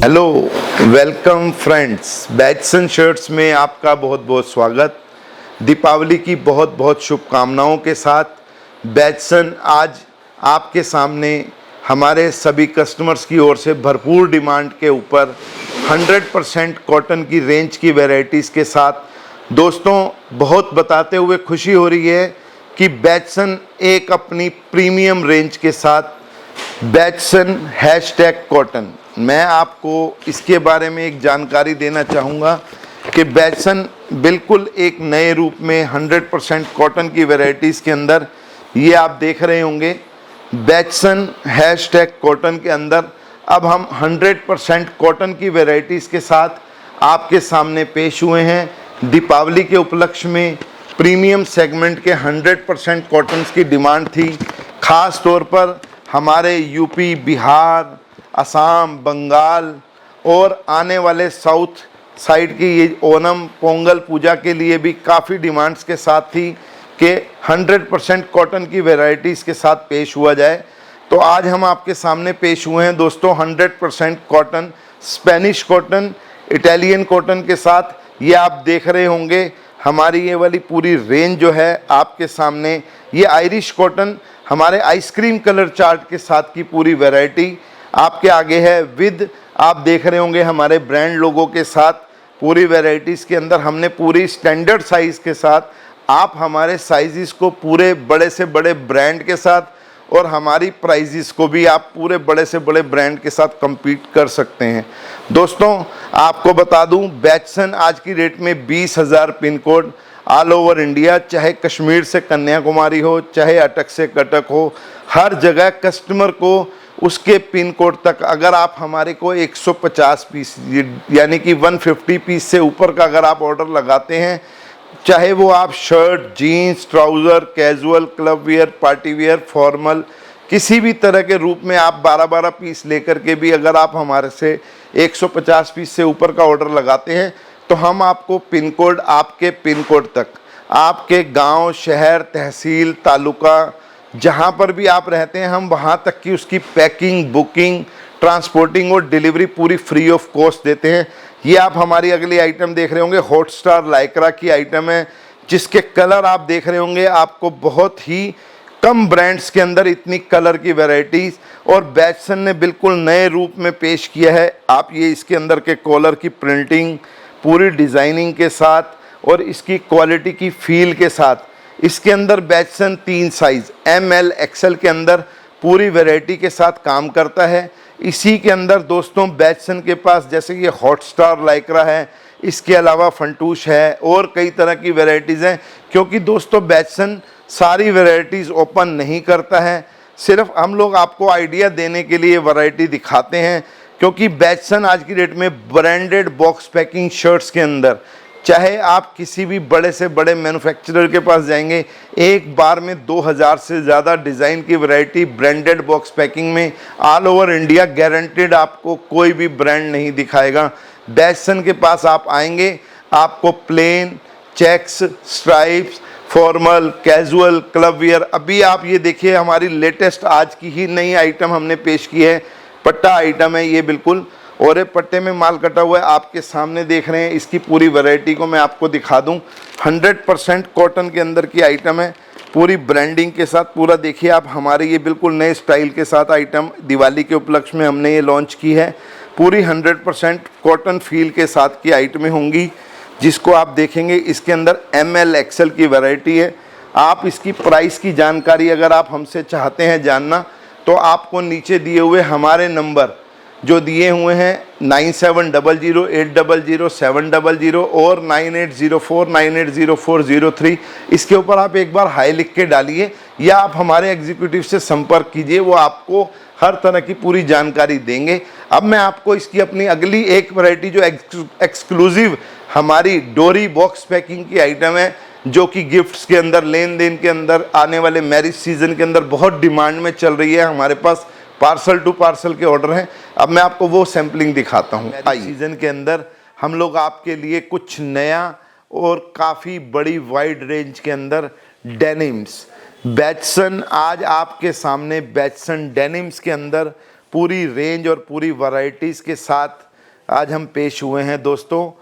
Hello, welcome friends. बैजसन shirts में आपका बहुत बहुत स्वागत। दीपावली की बहुत बहुत शुभकामनाओं के साथ बैजसन आज आपके सामने हमारे सभी कस्टमर्स की ओर से भरपूर डिमांड के ऊपर 100% कॉटन की रेंज की वैरायटीज़ के साथ दोस्तों बहुत बताते हुए खुशी हो रही है कि बैजसन एक अपनी प्रीमियम रेंज के साथ बैजसन #कॉटन, मैं आपको इसके बारे में एक जानकारी देना चाहूँगा कि बैजसन बिल्कुल एक नए रूप में 100% कॉटन की वैरायटीज़ के अंदर ये आप देख रहे होंगे। बैजसन #कॉटन के अंदर अब हम 100% कॉटन की वैरायटीज़ के साथ आपके सामने पेश हुए हैं। दीपावली के उपलक्ष्य में प्रीमियम सेगमेंट के 100% कॉटन्स की डिमांड थी। ख़ास तौर पर हमारे यूपी, बिहार, असम, बंगाल और आने वाले साउथ साइड की ये ओणम पोंगल पूजा के लिए भी काफ़ी डिमांड्स के साथ थी कि 100% कॉटन की वैरायटीज़ के साथ पेश हुआ जाए। तो आज हम आपके सामने पेश हुए हैं दोस्तों 100% cotton, Spanish cotton, Italian cotton के साथ। ये आप देख रहे होंगे हमारी ये वाली पूरी रेंज जो है आपके सामने। ये आयरिश कॉटन हमारे आइसक्रीम कलर चार्ट के साथ की पूरी वैरायटी आपके आगे है। विद आप देख रहे होंगे हमारे ब्रांड लोगों के साथ पूरी वैरायटीज़ के अंदर हमने पूरी स्टैंडर्ड साइज़ के साथ आप हमारे साइज़ को पूरे बड़े से बड़े ब्रांड के साथ और हमारी प्राइजेस को भी आप पूरे बड़े से बड़े ब्रांड के साथ compete कर सकते हैं। दोस्तों आपको बता दूं बैजसन आज की डेट में 20,000 pin code all over India, चाहे कश्मीर से कन्याकुमारी हो, चाहे अटक से कटक हो, हर जगह कस्टमर को उसके पिन कोड तक अगर आप हमारे को 150 पीस यानी कि 150 पीस से ऊपर का अगर आप ऑर्डर लगाते हैं, चाहे वो आप shirt, jeans, trouser, casual, club wear, party wear, formal, किसी भी तरह के रूप में आप 12-12 पीस लेकर के भी अगर आप हमारे से 150 पीस से ऊपर का ऑर्डर लगाते हैं तो हम आपको पिन कोड, आपके पिन कोड तक, आपके गांव, शहर, तहसील, तालुका, जहां पर भी आप रहते हैं हम वहां तक की उसकी पैकिंग, बुकिंग, ट्रांसपोर्टिंग और डिलीवरी पूरी फ्री ऑफ कॉस्ट देते हैं। ये आप हमारी अगली आइटम देख रहे होंगे, हॉट स्टार लाइक्रा की आइटम है जिसके कलर आप देख रहे होंगे। आपको बहुत ही कम ब्रांड्स के अंदर इतनी कलर की वैरायटीज़ और बैजसन ने बिल्कुल नए रूप में पेश किया है। आप ये इसके अंदर के कॉलर की प्रिंटिंग पूरी डिज़ाइनिंग के साथ और इसकी क्वालिटी की फील के साथ इसके अंदर बैजसन 3 साइज़ ML XL के अंदर पूरी वैरायटी के साथ काम करता है। इसी के अंदर दोस्तों बैजसन के पास जैसे ये हॉट स्टार लाइक्रा है, इसके अलावा फंटूश है और कई तरह की वैरायटीज़ हैं। क्योंकि दोस्तों बैजसन सारी वैरायटीज़ ओपन नहीं करता है, सिर्फ हम लोग आपको आइडिया देने के लिए वैरायटी दिखाते हैं। क्योंकि बैजसन आज की डेट में ब्रांडेड बॉक्स पैकिंग शर्ट्स के अंदर चाहे आप किसी भी बड़े से बड़े मैन्युफैक्चरर के पास जाएंगे, एक बार में 2000 से ज़्यादा डिज़ाइन की वैरायटी ब्रांडेड बॉक्स पैकिंग में ऑल ओवर इंडिया गारंटेड आपको कोई भी ब्रांड नहीं दिखाएगा। बैजसन के पास आप आएंगे, आपको plain, checks, stripes, formal, casual, club wear, अभी आप ये देखिए हमारी लेटेस्ट आज की ही नई आइटम हमने पेश की है। पट्टा आइटम है ये बिल्कुल, और ये पट्टे में माल कटा हुआ है आपके सामने देख रहे हैं। इसकी पूरी वैरायटी को मैं आपको दिखा दूं। 100% कॉटन के अंदर की आइटम है, पूरी ब्रांडिंग के साथ। पूरा देखिए आप हमारे ये बिल्कुल नए स्टाइल के साथ आइटम दिवाली के उपलक्ष्य में हमने ये लॉन्च की है। पूरी 100% कॉटन फील के साथ की आइटमें होंगी जिसको आप देखेंगे। इसके अंदर ML XL की वैरायटी है। आप इसकी प्राइस की जानकारी अगर आप हमसे चाहते हैं जानना तो आपको नीचे दिए हुए हमारे नंबर जो दिए हुए हैं 9700800700 और 9804980403, इसके ऊपर आप एक बार हाई लिख के डालिए या आप हमारे एग्जीक्यूटिव से संपर्क कीजिए, वो आपको हर तरह की पूरी जानकारी देंगे। अब मैं आपको इसकी अपनी अगली एक वैरायटी जो एक्सक्लूसिव हमारी डोरी बॉक्स पैकिंग की आइटम है, जो कि गिफ्ट्स के अंदर, लेन देन के अंदर, आने वाले मैरिज सीजन के अंदर बहुत डिमांड में चल रही है। हमारे पास पार्सल टू पार्सल के ऑर्डर हैं। अब मैं आपको वो सैम्पलिंग दिखाता हूँ। सीजन के अंदर हम लोग आपके लिए कुछ नया और काफ़ी बड़ी वाइड रेंज के अंदर डेनिम्स, बैजसन आज आपके सामने बैजसन डेनिम्स के अंदर पूरी रेंज और पूरी वैरायटीज़ के साथ आज हम पेश हुए हैं दोस्तों।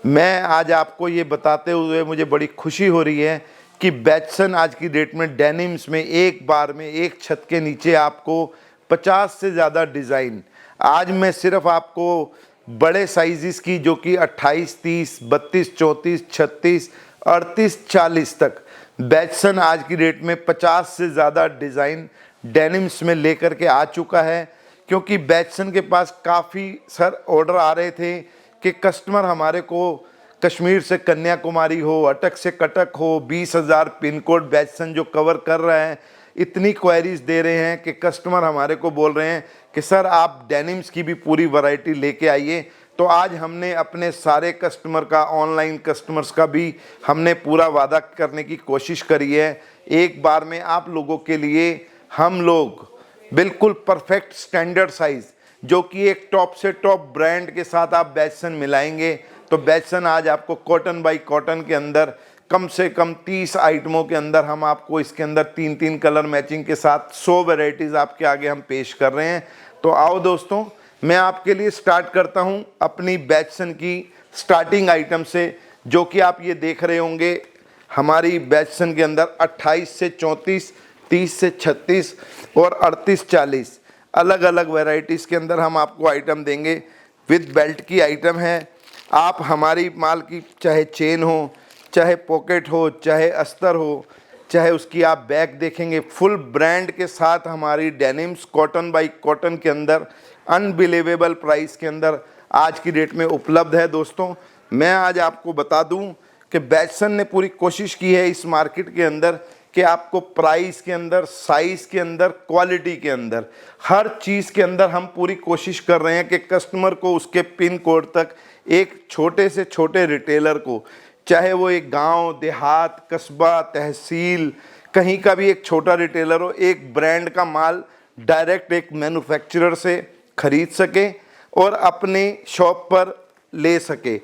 मैं आज आपको ये बताते हुए मुझे बड़ी खुशी हो रही है कि बैचसन आज की डेट में डेनिम्स में एक बार में एक छत के नीचे आपको 50 से ज़्यादा डिज़ाइन, आज मैं सिर्फ आपको बड़े साइज़ की जो कि 28, 30, 32, 34, 36, 38, 40 तक बैचसन आज की डेट में 50 से ज़्यादा डिज़ाइन डेनिम्स में लेकर के आ चुका है। क्योंकि बैचसन के पास काफ़ी सर ऑर्डर आ रहे थे कि कस्टमर हमारे को कश्मीर से कन्याकुमारी हो, अटक से कटक हो, 20,000 पिन कोड बैचसन जो कवर कर रहा है, इतनी क्वेरीज दे रहे हैं कि कस्टमर हमारे को बोल रहे हैं कि सर आप डेनिम्स की भी पूरी वैरायटी लेके आइए। तो आज हमने अपने सारे कस्टमर का, ऑनलाइन कस्टमर्स का भी हमने पूरा वादा करने की कोशिश करी है। एक बार में आप लोगों के लिए हम लोग बिल्कुल परफेक्ट स्टैंडर्ड साइज़ जो कि एक टॉप से टॉप ब्रांड के साथ आप बैचसन मिलाएंगे। तो बैचसन आज आपको कॉटन बाई कॉटन के अंदर कम से कम 30 आइटमों के अंदर हम आपको इसके अंदर 3-3 कलर मैचिंग के साथ 100 वैरायटीज़ आपके आगे हम पेश कर रहे हैं। तो आओ दोस्तों, मैं आपके लिए स्टार्ट करता हूं अपनी बैचसन की स्टार्टिंग आइटम से, जो कि आप ये देख रहे होंगे हमारी बैचसन के अंदर 28 से 34, 30 से 36 और 38, 40 अलग अलग वैरायटीज़ के अंदर हम आपको आइटम देंगे। विद बेल्ट की आइटम है। आप हमारी माल की चाहे चेन हो, चाहे पॉकेट हो, चाहे अस्तर हो, चाहे उसकी आप बैग देखेंगे, फुल ब्रांड के साथ हमारी डेनिम्स कॉटन बाई कॉटन के अंदर अनबिलीवेबल प्राइस के अंदर आज की डेट में उपलब्ध है। दोस्तों मैं आज आपको बता दूं कि बैचसन ने पूरी कोशिश की है इस मार्केट के अंदर कि आपको प्राइस के अंदर, साइज़ के अंदर, क्वालिटी के अंदर, हर चीज़ के अंदर हम पूरी कोशिश कर रहे हैं कि कस्टमर को उसके पिन कोड तक, एक छोटे से छोटे रिटेलर को, चाहे वो एक गांव, देहात, कस्बा, तहसील, कहीं का भी एक छोटा रिटेलर हो, एक ब्रांड का माल डायरेक्ट एक मैन्युफैक्चरर से खरीद सके और अपने शॉप पर ले सके।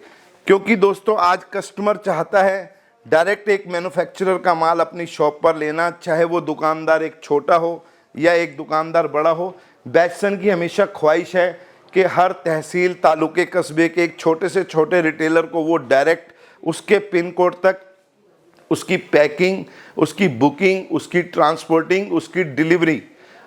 क्योंकि दोस्तों आज कस्टमर चाहता है डायरेक्ट एक मैन्युफैक्चरर का माल अपनी शॉप पर लेना, चाहे वो दुकानदार एक छोटा हो या एक दुकानदार बड़ा हो। बैचसन की हमेशा ख्वाहिश है कि हर तहसील, तालुके, कस्बे के एक छोटे से छोटे रिटेलर को वो डायरेक्ट उसके पिन कोड तक उसकी पैकिंग, उसकी बुकिंग, उसकी ट्रांसपोर्टिंग, उसकी डिलीवरी,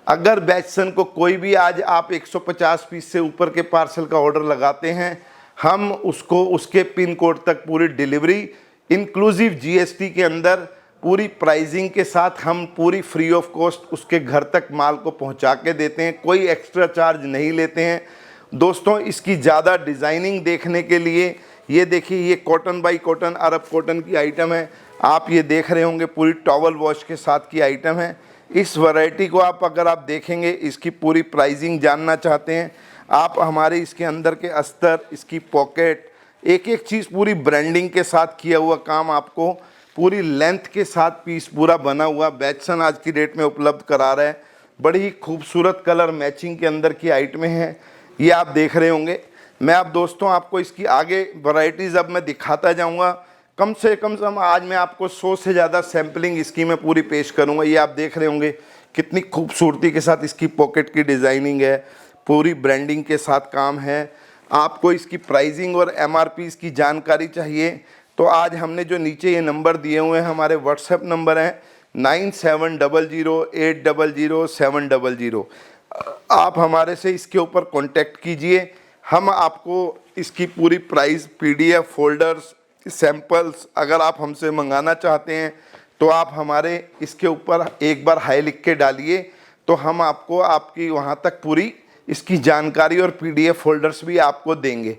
अगर बैचसन को कोई भी आज आप 150 पीस से ऊपर के पार्सल का ऑर्डर लगाते हैं, हम उसको उसके पिन कोड तक पूरी डिलीवरी इंक्लूसिव जीएसटी के अंदर पूरी प्राइसिंग के साथ हम पूरी फ्री ऑफ कॉस्ट उसके घर तक माल को पहुंचा के देते हैं, कोई एक्स्ट्रा चार्ज नहीं लेते हैं। दोस्तों इसकी ज़्यादा डिज़ाइनिंग देखने के लिए ये देखिए, ये cotton by cotton Arab cotton की आइटम है। आप ये देख रहे होंगे पूरी टॉवल वॉश के साथ की आइटम है। इस वैरायटी को आप अगर आप देखेंगे, इसकी पूरी प्राइसिंग जानना चाहते हैं आप, हमारे इसके अंदर के अस्तर, इसकी पॉकेट, एक एक चीज़ पूरी ब्रांडिंग के साथ किया हुआ काम आपको पूरी लेंथ के साथ पीस पूरा बना हुआ बैचसन आज की डेट में उपलब्ध करा रहा है। बड़ी ही खूबसूरत कलर मैचिंग के अंदर की आइटमें हैं, ये आप देख रहे होंगे। मैं अब दोस्तों आपको इसकी आगे वैरायटीज़ अब मैं दिखाता जाऊंगा। कम से कम आज मैं आपको 100 से ज़्यादा सैम्पलिंग इसकी मैं पूरी पेश करूंगा। ये आप देख रहे होंगे कितनी खूबसूरती के साथ इसकी पॉकेट की डिज़ाइनिंग है, पूरी ब्रांडिंग के साथ काम है। आपको इसकी प्राइसिंग और एमआरपी की जानकारी चाहिए तो आज हमने जो नीचे ये नंबर दिए हुए हैं, हमारे व्हाट्सएप नंबर हैं 9700800700। आप हमारे से इसके ऊपर कांटेक्ट कीजिए, हम आपको इसकी पूरी प्राइस, पीडीएफ, फोल्डर्स, सैंपल्स अगर आप हमसे मंगाना चाहते हैं तो आप हमारे इसके ऊपर एक बार हाई लिख के डालिए, तो हम आपको आपकी वहाँ तक पूरी इसकी जानकारी और पीडीएफ फोल्डर्स भी आपको देंगे।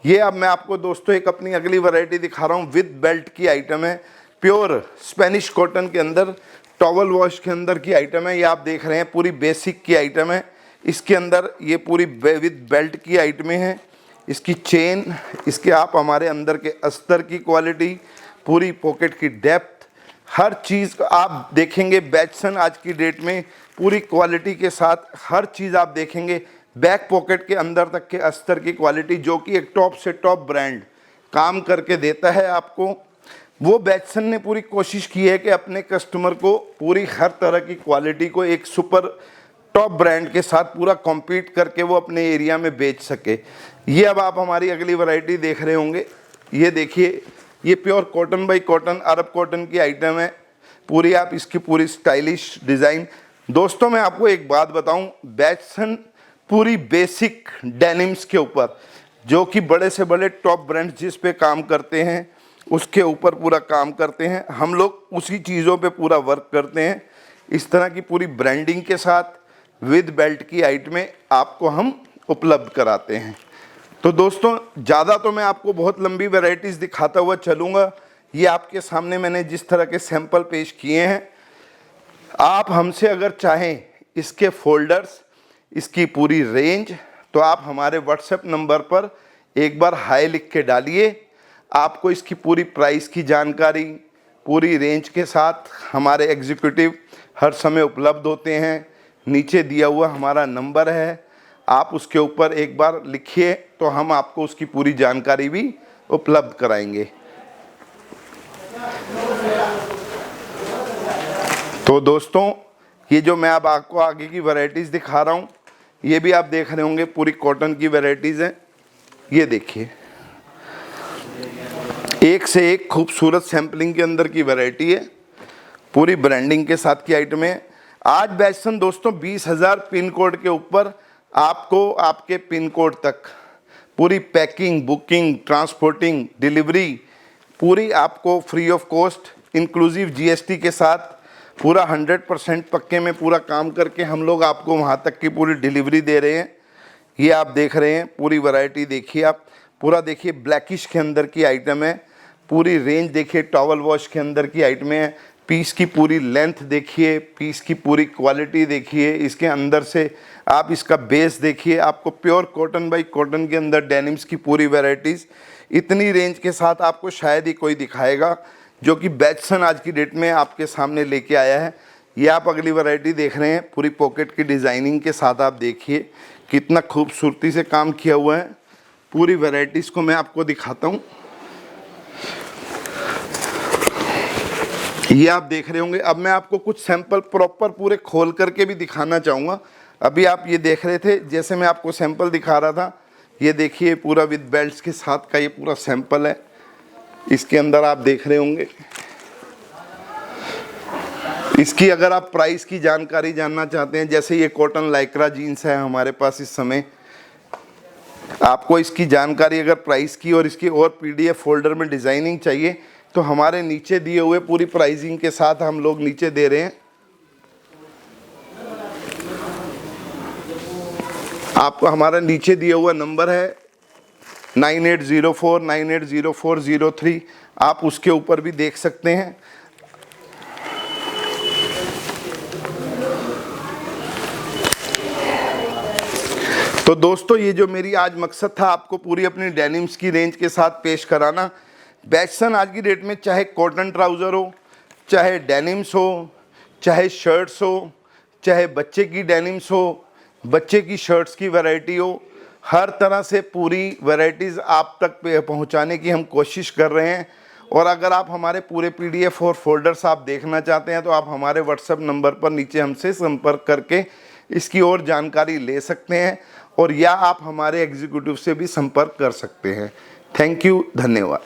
ये अब मैं आपको दोस्तों एक अपनी अगली वैरायटी दिखा रहा हूँ। विद बेल्ट की आइटम है, प्योर स्पेनिश कॉटन के अंदर, टॉवल वॉश के अंदर की आइटम है। ये आप देख रहे हैं पूरी बेसिक की आइटम है। इसके अंदर ये पूरी विद बेल्ट की आइटमें हैं। इसकी चेन, इसके आप हमारे अंदर के अस्तर की क्वालिटी, पूरी पॉकेट की डेप्थ, हर चीज़ आप देखेंगे। बैचसन आज की डेट में पूरी क्वालिटी के साथ हर चीज़ आप देखेंगे। बैक पॉकेट के अंदर तक के अस्तर की क्वालिटी जो कि एक टॉप से टॉप ब्रांड काम करके देता है आपको, वो बैचसन ने पूरी कोशिश की है कि अपने कस्टमर को पूरी हर तरह की क्वालिटी को एक सुपर टॉप ब्रांड के साथ पूरा कॉम्पीट करके वो अपने एरिया में बेच सके। ये अब आप हमारी अगली वैरायटी देख रहे होंगे। ये देखिए, ये pure cotton by cotton Arab cotton की आइटम है पूरी। आप इसकी पूरी स्टाइलिश डिज़ाइन। दोस्तों मैं आपको एक बात बताऊं, बैटसन पूरी बेसिक डेनिम्स के ऊपर, जो कि बड़े से बड़े टॉप ब्रांड जिस पे काम करते हैं उसके ऊपर पूरा काम करते हैं, हम लोग उसी चीज़ों पे पूरा वर्क करते हैं। इस तरह की पूरी ब्रांडिंग के साथ विद बेल्ट की आइटमें आपको हम उपलब्ध कराते हैं। तो दोस्तों ज़्यादा तो मैं आपको बहुत लंबी वैरायटीज़ दिखाता हुआ चलूँगा। ये आपके सामने मैंने जिस तरह के सैंपल पेश किए हैं, आप हमसे अगर चाहें इसके फोल्डर्स, इसकी पूरी रेंज, तो आप हमारे व्हाट्सएप नंबर पर एक बार हाय लिख के डालिए। आपको इसकी पूरी प्राइस की जानकारी पूरी रेंज के साथ हमारे एग्जीक्यूटिव हर समय उपलब्ध होते हैं। नीचे दिया हुआ हमारा नंबर है, आप उसके ऊपर एक बार लिखिए तो हम आपको उसकी पूरी जानकारी भी उपलब्ध कराएंगे। तो दोस्तों ये जो मैं अब आपको आगे की वैरायटीज़ दिखा रहा हूँ, ये भी आप देख रहे होंगे पूरी कॉटन की वैरायटीज़ हैं। ये देखिए, एक से एक खूबसूरत सैम्पलिंग के अंदर की वैरायटी है, पूरी ब्रांडिंग के साथ की आइटम है। आज बैटसन दोस्तों 20,000 पिन कोड के ऊपर आपको आपके पिन कोड तक पूरी पैकिंग, बुकिंग, ट्रांसपोर्टिंग, डिलीवरी पूरी आपको free of cost inclusive GST के साथ पूरा 100% पक्के में पूरा काम करके हम लोग आपको वहाँ तक की पूरी डिलीवरी दे रहे हैं। ये आप देख रहे हैं पूरी वैरायटी, देखिए आप पूरा देखिए ब्लैकिश के अंदर की आइटम है। पूरी रेंज देखिए, टॉवल वॉश के अंदर की आइटमें हैं। पीस की पूरी लेंथ देखिए, पीस की पूरी क्वालिटी देखिए, इसके अंदर से आप इसका बेस देखिए। आपको प्योर कॉटन बाई कॉटन के अंदर डेनिम्स की पूरी वैरायटीज़ इतनी रेंज के साथ आपको शायद ही कोई दिखाएगा, जो कि बैटसन आज की डेट में आपके सामने लेके आया है। ये आप अगली वैरायटी देख रहे हैं, पूरी पॉकेट की डिज़ाइनिंग के साथ। आप देखिए कितना खूबसूरती से काम किया हुआ है। पूरी वैरायटीज़ को मैं आपको दिखाता हूँ। ये आप देख रहे होंगे। अब मैं आपको कुछ सैंपल प्रॉपर पूरे खोल करके भी दिखाना चाहूँगा। अभी आप ये देख रहे थे, जैसे मैं आपको सैंपल दिखा रहा था, ये देखिए पूरा विद बेल्ट्स के साथ का ये पूरा सैंपल है। इसके अंदर आप देख रहे होंगे, इसकी अगर आप प्राइस की जानकारी जानना चाहते हैं, जैसे ये कॉटन लाइक्रा जीन्स है हमारे पास इस समय, आपको इसकी जानकारी अगर प्राइस की और इसकी और पीडीएफ फोल्डर में डिज़ाइनिंग चाहिए तो हमारे नीचे दिए हुए पूरी प्राइसिंग के साथ हम लोग नीचे दे रहे हैं। आपको हमारा नीचे दिया हुआ नंबर है 9804980403, आप उसके ऊपर भी देख सकते हैं। तो दोस्तों ये जो मेरी आज मकसद था आपको पूरी अपनी डेनिम्स की रेंज के साथ पेश कराना। बैटसन आज की डेट में चाहे कॉटन ट्राउज़र हो, चाहे डेनिम्स हो, चाहे शर्ट्स हो, चाहे बच्चे की डेनिम्स हो, बच्चे की शर्ट्स की वैरायटी हो, हर तरह से पूरी वैरायटीज़ आप तक पहुंचाने की हम कोशिश कर रहे हैं। और अगर आप हमारे पूरे पीडीएफ और फोल्डर्स आप देखना चाहते हैं तो आप हमारे व्हाट्सएप नंबर पर नीचे हमसे संपर्क करके इसकी और जानकारी ले सकते हैं, और या आप हमारे एग्जीक्यूटिव से भी संपर्क कर सकते हैं। थैंक यू, धन्यवाद।